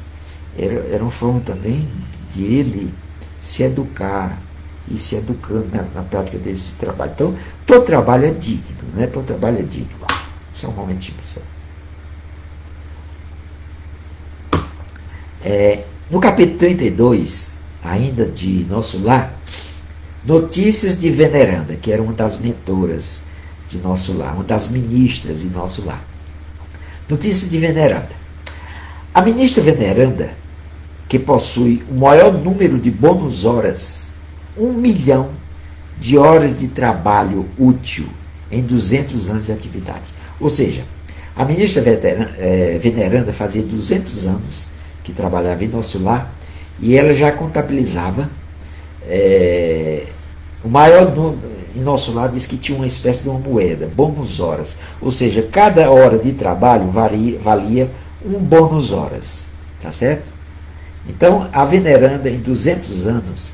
Era uma forma também de ele se educar e se educando na prática desse trabalho. Então, todo trabalho é digno, né? Todo trabalho é digno. Só um momentinho, pessoal. No capítulo 32, ainda de Nosso Lar, Notícias de Veneranda, que era uma das mentoras de Nosso Lar, uma das ministras de Nosso Lar. Notícias de Veneranda. A ministra Veneranda, que possui o maior número de bônus horas, 1 milhão de horas de trabalho útil em 200 anos de atividade. Ou seja, a ministra Veneranda fazia 200 anos que trabalhava em Nosso Lar e ela já contabilizava o maior número. Em Nosso Lar diz que tinha uma espécie de uma moeda, bônus horas. Ou seja, cada hora de trabalho valia um bônus horas. Tá certo? Então, a Veneranda, em 200 anos,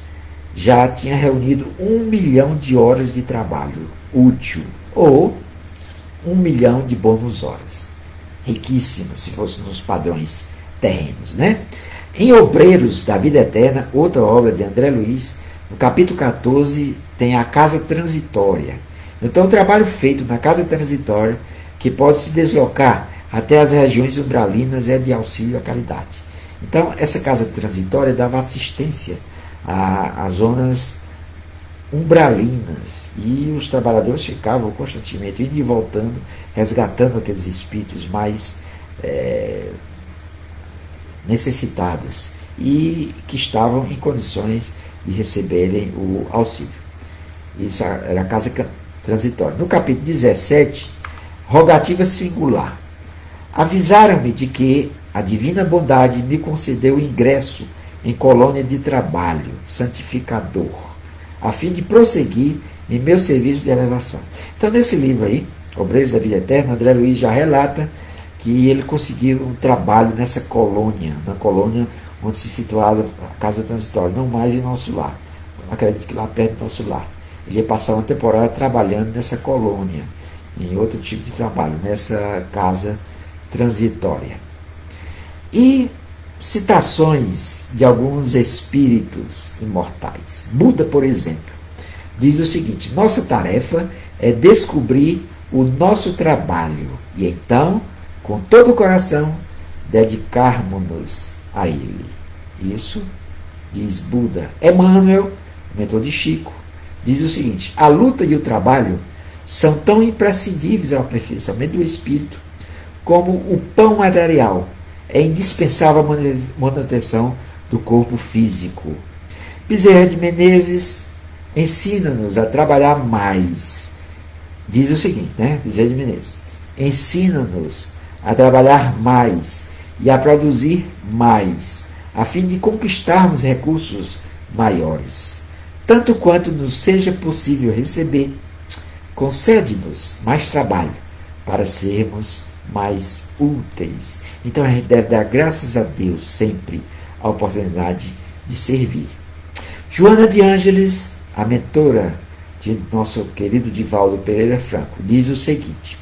já tinha reunido 1 milhão de horas de trabalho útil, ou 1 milhão de bônus horas. Riquíssima, se fosse nos padrões terrenos, né? Em Obreiros da Vida Eterna, outra obra de André Luiz, no capítulo 14, tem a casa transitória. Então, o trabalho feito na casa transitória, que pode se deslocar até as regiões umbralinas, é de auxílio à caridade. Então, essa casa transitória dava assistência às zonas umbralinas, e os trabalhadores ficavam constantemente indo e voltando, resgatando aqueles espíritos mais necessitados e que estavam em condições de receberem o auxílio. Isso era a casa transitória. No capítulo 17, rogativa singular. Avisaram-me de que a divina bondade me concedeu ingresso em colônia de trabalho santificador, a fim de prosseguir em meu serviço de elevação. Então, nesse livro aí, Obreiros da Vida Eterna, André Luiz já relata que ele conseguiu um trabalho nessa colônia, na colônia onde se situava a casa transitória, não mais em Nosso Lar. Eu acredito que lá perto do Nosso Lar. Ele ia passar uma temporada trabalhando nessa colônia, em outro tipo de trabalho, nessa casa transitória. E citações de alguns espíritos imortais. Buda, por exemplo, diz o seguinte: nossa tarefa é descobrir o nosso trabalho e então, com todo o coração, dedicarmos-nos a ele. Isso diz Buda. Emmanuel, mentor de Chico, diz o seguinte: a luta e o trabalho são tão imprescindíveis ao aperfeiçoamento do espírito como o pão material é indispensável a manutenção do corpo físico. Bezerra de Menezes ensina-nos a trabalhar mais. Diz o seguinte, né? Bezerra de Menezes: ensina-nos a trabalhar mais e a produzir mais, a fim de conquistarmos recursos maiores. Tanto quanto nos seja possível receber, concede-nos mais trabalho para sermos mais úteis. Então a gente deve dar graças a Deus sempre a oportunidade de servir. Joana de Ângeles, a mentora de nosso querido Divaldo Pereira Franco, diz o seguinte: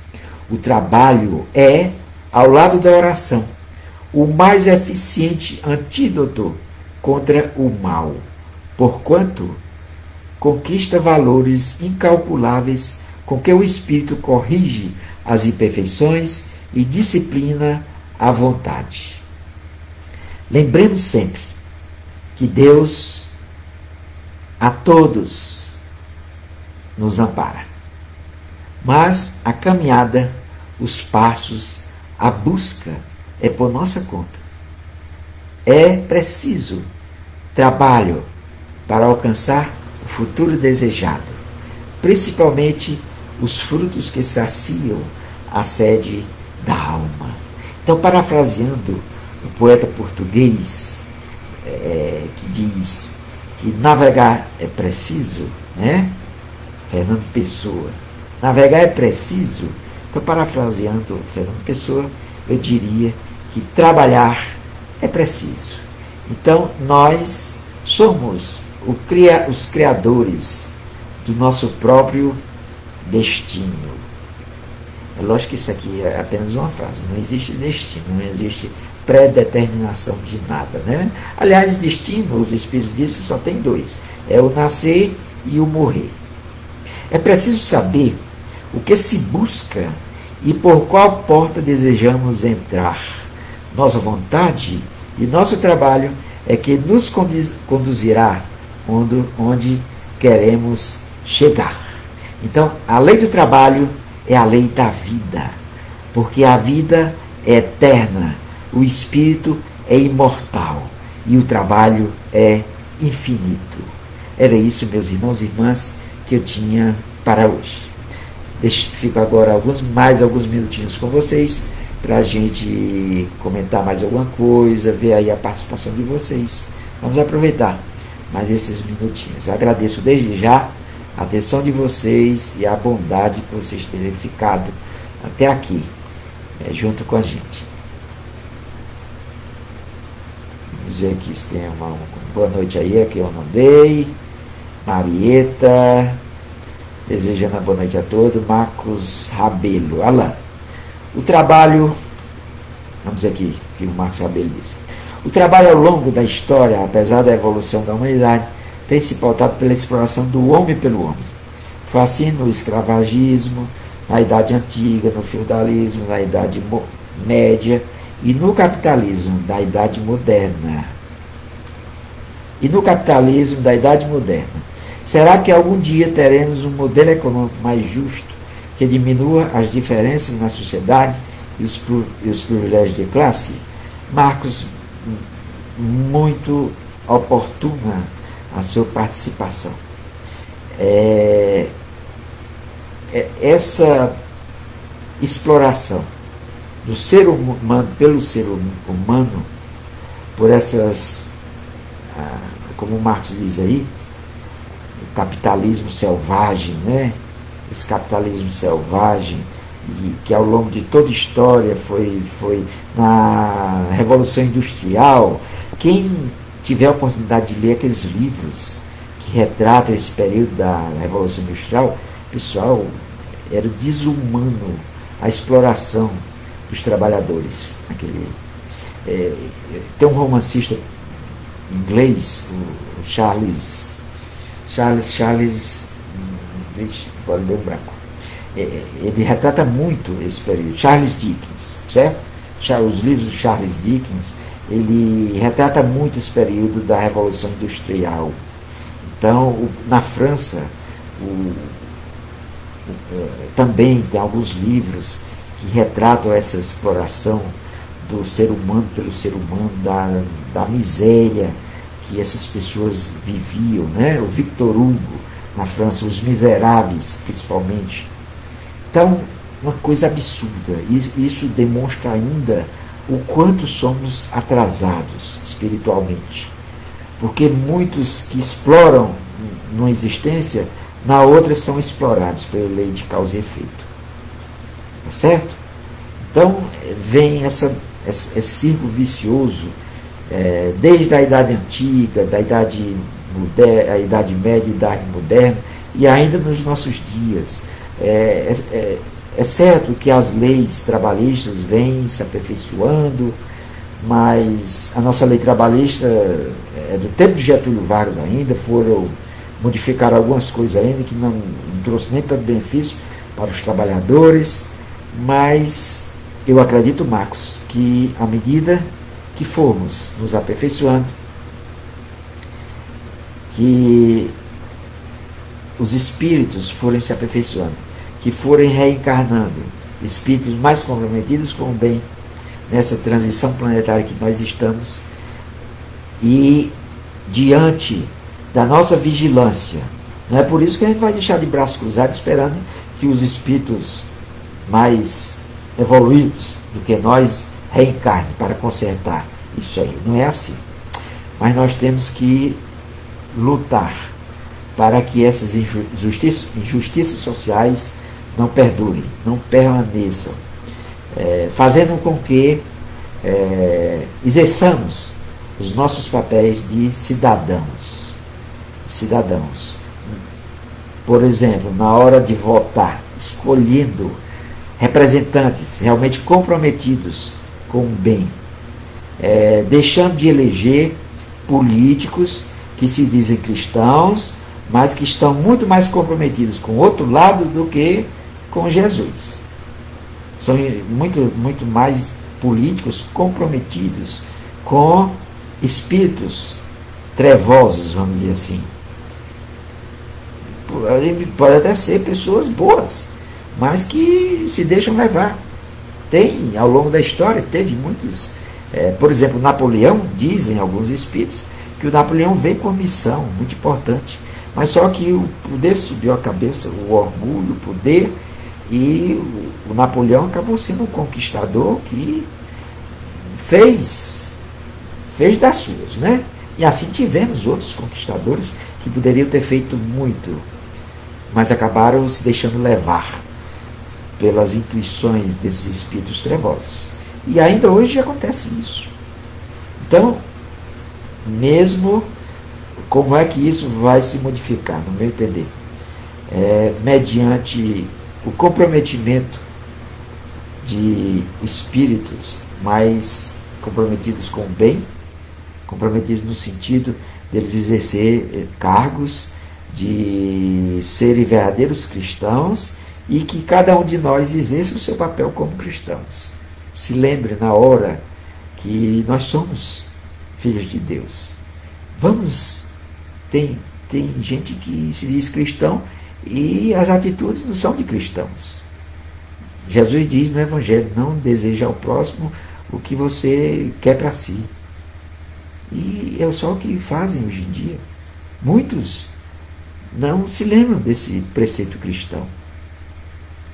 o trabalho é, ao lado da oração, o mais eficiente antídoto contra o mal, porquanto conquista valores incalculáveis com que o espírito corrige as imperfeições e disciplina a vontade. Lembremos sempre que Deus a todos nos ampara, mas a caminhada, os passos, a busca é por nossa conta. É preciso trabalho para alcançar o futuro desejado, principalmente os frutos que saciam a sede da alma. Então, parafraseando o poeta português que diz que navegar é preciso, né? Fernando Pessoa. Navegar é preciso. Então, parafraseando Fernando Pessoa, eu diria que trabalhar é preciso. Então, nós somos os criadores do nosso próprio destino. É lógico que isso aqui é apenas uma frase. Não existe destino, não existe predeterminação de nada, né? Aliás, destino, os Espíritos dizem, só tem dois: é o nascer e o morrer. É preciso saber o que se busca e por qual porta desejamos entrar. Nossa vontade e nosso trabalho é que nos conduzirá onde queremos chegar. Então, a lei do trabalho é a lei da vida, porque a vida é eterna, o espírito é imortal e o trabalho é infinito. Era isso, meus irmãos e irmãs, que eu tinha para hoje. Fico agora mais alguns minutinhos com vocês para a gente comentar mais alguma coisa, ver aí a participação de vocês. Vamos aproveitar mais esses minutinhos. Eu agradeço desde já a atenção de vocês e a bondade por vocês terem ficado até aqui, junto com a gente. Vamos ver aqui se tem uma boa noite aí, aqui eu mandei. Marieta, desejando uma boa noite a todos. Marcos Rabelo, Alain. O trabalho, vamos aqui, o que o Marcos Rabelo disse. O trabalho ao longo da história, apesar da evolução da humanidade, tem se pautado pela exploração do homem pelo homem. Foi assim no escravagismo, na Idade Antiga, no feudalismo, na Idade Média e no capitalismo da Idade Moderna. Será que algum dia teremos um modelo econômico mais justo, que diminua as diferenças na sociedade e os privilégios de classe? Marcos, muito oportuna a sua participação. Essa exploração do ser humano pelo ser humano, por essas, como o Marcos diz aí, o capitalismo selvagem, né? Esse capitalismo selvagem, que ao longo de toda a história foi na Revolução Industrial. Quem tiver a oportunidade de ler aqueles livros que retratam esse período da Revolução Industrial, pessoal, era desumano a exploração dos trabalhadores. Tem um romancista inglês, o Charles, agora deu um branco. Ele retrata muito esse período. Charles Dickens, certo? Os livros do Charles Dickens, ele retrata muito esse período da Revolução Industrial. Então, na França, também tem alguns livros que retratam essa exploração do ser humano pelo ser humano, da miséria que essas pessoas viviam, né? O Victor Hugo na França, Os Miseráveis principalmente. Então, uma coisa absurda. Isso demonstra ainda o quanto somos atrasados espiritualmente. Porque muitos que exploram numa existência, na outra são explorados pela lei de causa e efeito. Tá certo? Então, vem esse círculo vicioso, desde a Idade Antiga, da Idade Moderna, a Idade Média e Idade Moderna, e ainda nos nossos dias. É certo que as leis trabalhistas vêm se aperfeiçoando, mas a nossa lei trabalhista é do tempo de Getúlio Vargas ainda, foram modificar algumas coisas ainda que não trouxe nem tanto benefício para os trabalhadores, mas eu acredito, Marcos, que à medida que formos nos aperfeiçoando, que os espíritos forem se aperfeiçoando, que forem reencarnando, espíritos mais comprometidos com o bem, nessa transição planetária que nós estamos, e diante da nossa vigilância. Não é por isso que a gente vai deixar de braços cruzados esperando que os espíritos mais evoluídos do que nós reencarnem para consertar isso aí. Não é assim. Mas nós temos que lutar para que essas injustiças sociais não perdurem, não permaneçam, fazendo com que exerçamos os nossos papéis de cidadãos. Por exemplo, na hora de votar, escolhendo representantes realmente comprometidos com o bem, deixando de eleger políticos que se dizem cristãos, mas que estão muito mais comprometidos com o outro lado do que com Jesus. São muito mais políticos comprometidos com espíritos trevosos, vamos dizer assim. Pode até ser pessoas boas, mas que se deixam levar. Tem, ao longo da história, teve muitos... por exemplo, Napoleão, dizem alguns espíritos, que o Napoleão veio com uma missão muito importante, mas só que o poder subiu a cabeça, o orgulho, o poder, e o Napoleão acabou sendo um conquistador que fez das suas, né? E assim tivemos outros conquistadores que poderiam ter feito muito, mas acabaram se deixando levar pelas intuições desses espíritos trevosos. E ainda hoje acontece isso. Então, mesmo como é que isso vai se modificar, no meu entender? Mediante o comprometimento de espíritos mais comprometidos com o bem, comprometidos no sentido deles exercer cargos, de serem verdadeiros cristãos, e que cada um de nós exerça o seu papel como cristãos. Se lembre na hora que nós somos filhos de Deus. Tem gente que se diz cristão e as atitudes não são de cristãos. Jesus diz no Evangelho: não deseja ao próximo o que você quer para si. E é só o que fazem hoje em dia. Muitos não se lembram desse preceito cristão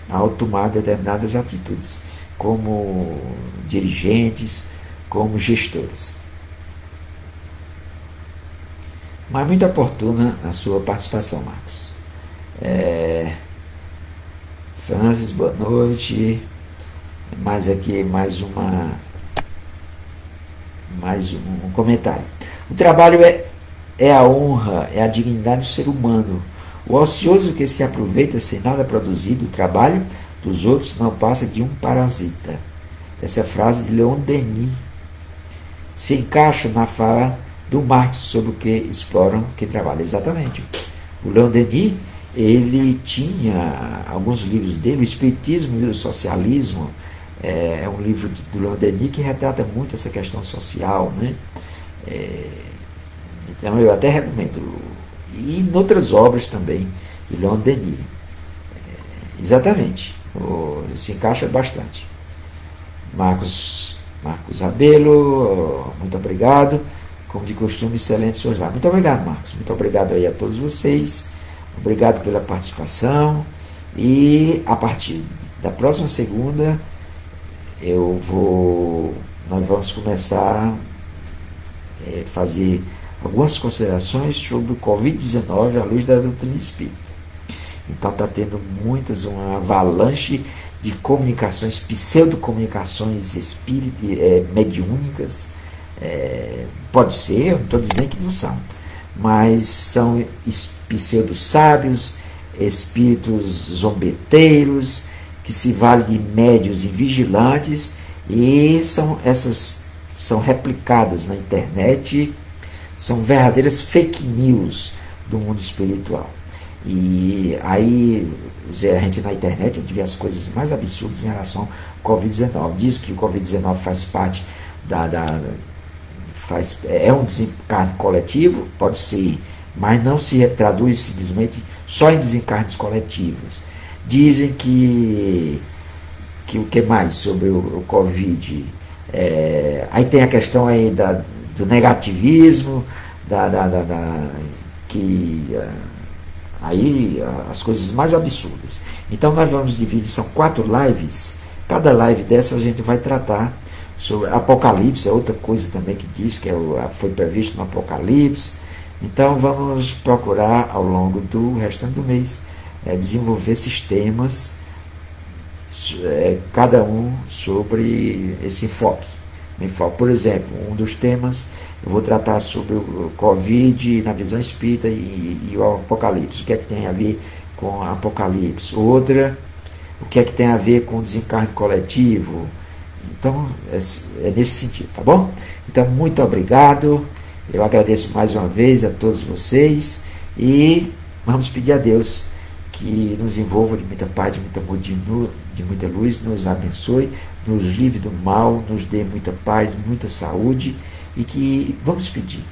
ao tomar determinadas atitudes, como dirigentes, como gestores. Mas muito oportuna a sua participação, Marcos. Francis, boa noite. Mais um comentário. O trabalho é a honra, é a dignidade do ser humano. O ocioso que se aproveita sem nada produzir do trabalho dos outros não passa de um parasita. Essa é a frase de Leon Denis. Se encaixa na fala do Marx sobre o que exploram, o que trabalham. Exatamente. O Leon Denis, ele tinha alguns livros dele, o Espiritismo e o Socialismo, é um livro do Leon Denis que retrata muito essa questão social, né? Então eu até recomendo. E em outras obras também de Leon Denis. Exatamente. Se encaixa bastante. Marcos, Marcos Rabelo, muito obrigado. Como de costume, excelente seus lá. Muito obrigado, Marcos. Muito obrigado aí a todos vocês. Obrigado pela participação. E a partir da próxima segunda, nós vamos começar a fazer algumas considerações sobre o Covid-19 à luz da doutrina espírita. Então está tendo uma avalanche de comunicações, pseudocomunicações mediúnicas. Pode ser, eu não estou dizendo que não são, mas são pseudo-sábios, espíritos zombeteiros, que se valem de médios e vigilantes, e essas são replicadas na internet, são verdadeiras fake news do mundo espiritual. E aí a gente na internet vê as coisas mais absurdas em relação ao Covid-19. Diz que o Covid-19 faz parte é um desencarne coletivo, pode ser, mas não se traduz simplesmente só em desencarnes coletivos. Dizem que o que mais sobre o Covid? Aí tem a questão aí do negativismo, aí as coisas mais absurdas. Então nós vamos dividir, são 4 lives. Cada live dessa a gente vai tratar sobre Apocalipse, é outra coisa também que diz que foi previsto no Apocalipse. Então vamos procurar ao longo do restante do mês desenvolver esses temas, cada um sobre esse enfoque. Por exemplo, um dos temas eu vou tratar sobre o Covid na visão espírita e o Apocalipse. O que é que tem a ver com o Apocalipse? Outra, o que é que tem a ver com o desencarne coletivo? Então, é nesse sentido, tá bom? Então, muito obrigado. Eu agradeço mais uma vez a todos vocês e vamos pedir a Deus que nos envolva de muita paz, de muito amor, de muita luz, nos abençoe, nos livre do mal, nos dê muita paz, muita saúde, e que vamos pedir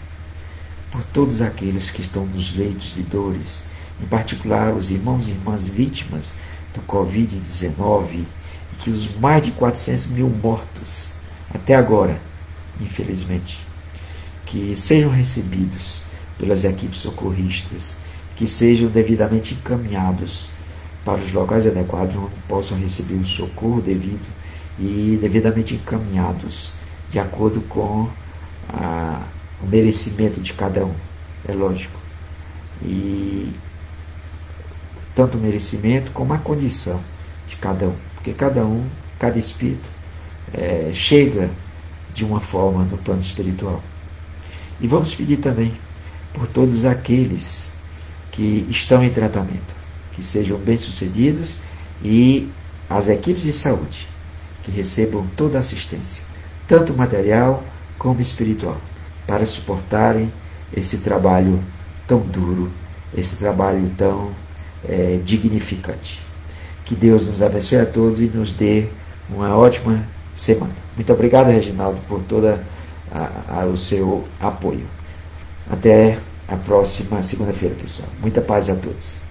por todos aqueles que estão nos leitos de dores, em particular os irmãos e irmãs vítimas do Covid-19, e que os mais de 400 mil mortos até agora, infelizmente, que sejam recebidos pelas equipes socorristas, que sejam devidamente encaminhados para os locais adequados, onde possam receber o socorro devido e devidamente encaminhados de acordo com o merecimento de cada um, é lógico. E tanto o merecimento como a condição de cada um, porque cada espírito chega de uma forma no plano espiritual. E vamos pedir também por todos aqueles que estão em tratamento, que sejam bem-sucedidos, e as equipes de saúde que recebam toda a assistência, tanto material como espiritual, para suportarem esse trabalho tão duro, esse trabalho tão dignificante. Que Deus nos abençoe a todos e nos dê uma ótima semana. Muito obrigado, Reginaldo, por todo o seu apoio. Até a próxima segunda-feira, pessoal. Muita paz a todos.